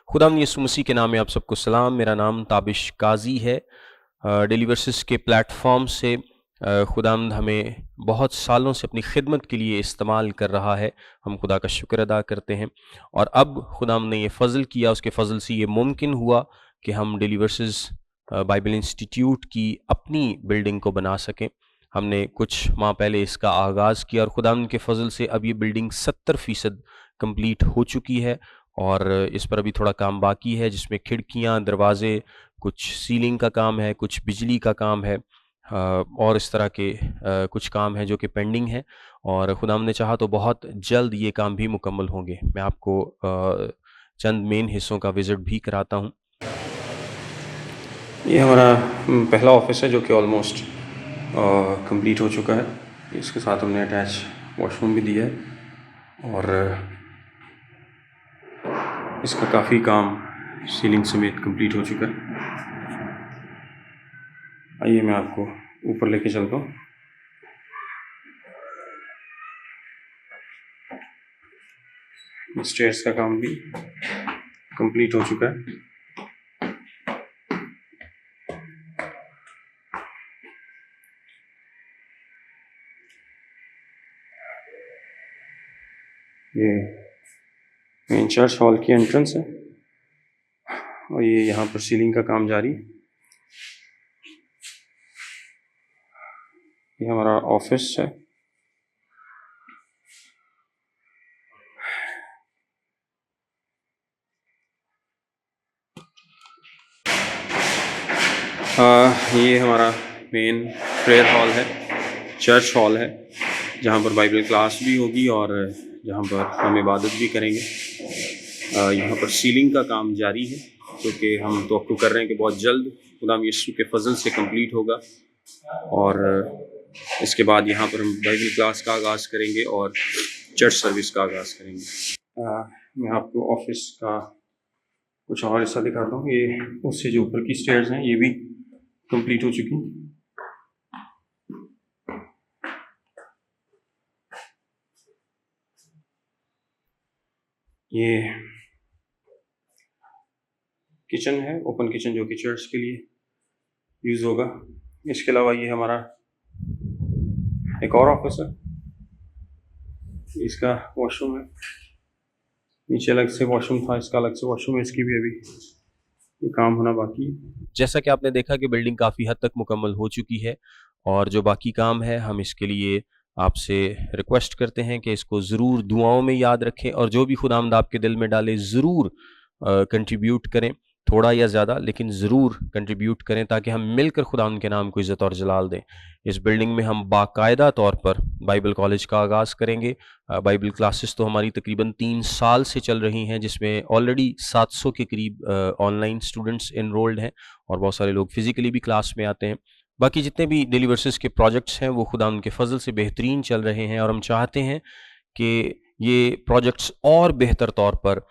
खुदावंद यीशु मसीह के नाम में आप सबको सलाम। मेरा नाम ताबिश काजी है। डेली वर्सेस के प्लेटफॉर्म से खुदावंद हमें बहुत सालों से अपनी खिदमत के लिए इस्तेमाल कर रहा है। हम खुदा का शुक्र अदा करते हैं और अब खुदावंद ने ये फ़ज़ल किया, उसके फ़ज़ल से ये मुमकिन हुआ कि हम डेली वर्सेस बाइबल इंस्टीट्यूट की अपनी बिल्डिंग को बना सकें। हमने कुछ माह पहले इसका आगाज़ किया और खुदावंद के फ़ज़ल से अब ये बिल्डिंग 70% कंप्लीट हो चुकी है और इस पर अभी थोड़ा काम बाकी है, जिसमें खिड़कियाँ, दरवाज़े, कुछ सीलिंग का काम है, कुछ बिजली का काम है और इस तरह के कुछ काम हैं जो कि पेंडिंग है और खुदावंद ने चाहा तो बहुत जल्द ये काम भी मुकम्मल होंगे। मैं आपको चंद मेन हिस्सों का विज़िट भी कराता हूँ। ये हमारा पहला ऑफिस है जो कि ऑलमोस्ट कंप्लीट हो चुका है। इसके साथ हमने अटैच वॉशरूम भी दिया है और इसका काफ़ी काम सीलिंग समेत कंप्लीट हो चुका है। आइए मैं आपको ऊपर लेके चलता हूँ। स्टेयर्स का काम भी कंप्लीट हो चुका है। ये मेन चर्च हॉल की एंट्रेंस है और ये यहाँ पर सीलिंग का काम जारी है। ये हमारा ऑफिस है। ये हमारा मेन प्रेयर हॉल है, चर्च हॉल है, जहाँ पर बाइबल क्लास भी होगी और जहाँ पर हम इबादत भी करेंगे। यहाँ पर सीलिंग का काम जारी है क्योंकि हम तवक्कुल कर रहे हैं कि बहुत जल्द खुदाम यीशु के फजल से कंप्लीट होगा और इसके बाद यहाँ पर हम बाइबल क्लास का आगाज़ करेंगे और चर्च सर्विस का आगाज़ करेंगे। मैं आपको ऑफिस का कुछ और हिस्सा दिखाता हूँ। ये उससे जो ऊपर की स्टेयर्स हैं ये भी कंप्लीट हो चुकी। ये किचन है, ओपन किचन, जो कि चर्च के लिए यूज़ होगा। इसके अलावा ये हमारा एक और ऑफिस है, इसका वॉशरूम है। नीचे अलग से वॉशरूम था, इसका अलग से वॉशरूम है। इसकी भी अभी ये काम होना बाकी है। जैसा कि आपने देखा कि बिल्डिंग काफ़ी हद तक मुकम्मल हो चुकी है और जो बाकी काम है हम इसके लिए आपसे रिक्वेस्ट करते हैं कि इसको ज़रूर दुआओं में याद रखें और जो भी खुदावंद आपके दिल में डाले ज़रूर कंट्रीब्यूट करें, थोड़ा या ज़्यादा, लेकिन ज़रूर कंट्रीब्यूट करें ताकि हम मिलकर खुदावंद के नाम को इज़्ज़त और जलाल दें। इस बिल्डिंग में हम बाकायदा तौर पर बाइबल कॉलेज का आगाज़ करेंगे। बाइबल क्लासेस तो हमारी तकरीबन 3 साल से चल रही हैं, जिसमें ऑलरेडी 700 के करीब ऑनलाइन स्टूडेंट्स एनरोल्ड हैं और बहुत सारे लोग फिज़िकली भी क्लास में आते हैं। बाकी जितने भी डेली वर्सेस के प्रोजेक्ट्स हैं वो खुदावंद के फ़ज़ल से बेहतरीन चल रहे हैं और हम चाहते हैं कि ये प्रोजेक्ट्स और बेहतर तौर पर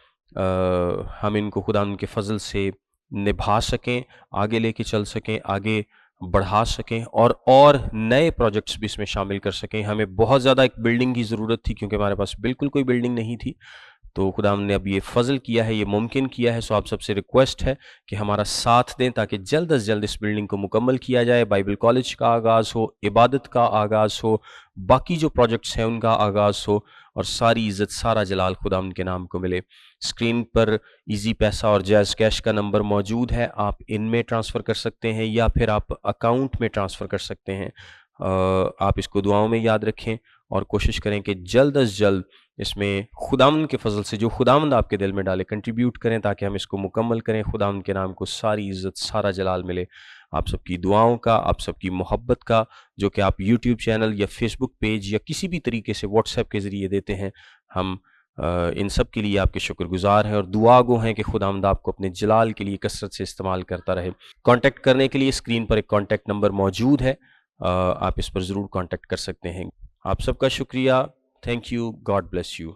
हम इनको खुदावंद के फ़ज़ल से निभा सकें, आगे लेके चल सकें, आगे बढ़ा सकें और नए प्रोजेक्ट्स भी इसमें शामिल कर सकें। हमें बहुत ज़्यादा एक बिल्डिंग की ज़रूरत थी क्योंकि हमारे पास बिल्कुल कोई बिल्डिंग नहीं थी, तो खुदावंद ने अब ये फ़ज़ल किया है, ये मुमकिन किया है। सो आप सबसे रिक्वेस्ट है कि हमारा साथ दें ताकि जल्द अज़ जल्द इस बिल्डिंग को मुकम्मल किया जाए, बाइबल कॉलेज का आगाज़ हो, इबादत का आगाज़ हो, बाकी जो प्रोजेक्ट्स हैं उनका आगाज़ हो और सारी इज़्ज़त, सारा जलाल खुदावंद के नाम को मिले। स्क्रीन पर ईज़ी पैसा और जैज़ कैश का नंबर मौजूद है, आप इनमें ट्रांसफ़र कर सकते हैं या फिर आप अकाउंट में ट्रांसफ़र कर सकते हैं। आप इसको दुआओं में याद रखें और कोशिश करें कि जल्द अज़ जल्द इसमें खुदावंद के फ़ज़ल से जो खुदावंद आपके दिल में डाले कंट्रीब्यूट करें ताकि हम इसको मुकम्मल करें। खुदावंद के नाम को सारी इज़्ज़त, सारा जलाल मिले। आप सबकी दुआओं का, आप सबकी मोहब्बत का, जो कि आप यूट्यूब चैनल या फेसबुक पेज या किसी भी तरीके से व्हाट्सएप के ज़रिए देते हैं, हम इन सब के लिए आपके शुक्रगुज़ार हैं और दुआ गो हैं कि खुदावंद आपको अपने जलाल के लिए कसरत से इस्तेमाल करता रहे। कॉन्टैक्ट करने के लिए स्क्रीन पर एक कॉन्टैक्ट नंबर मौजूद है, आप इस पर ज़रूर कॉन्टैक्ट कर सकते हैं। आप सबका शुक्रिया। Thank you. God bless you.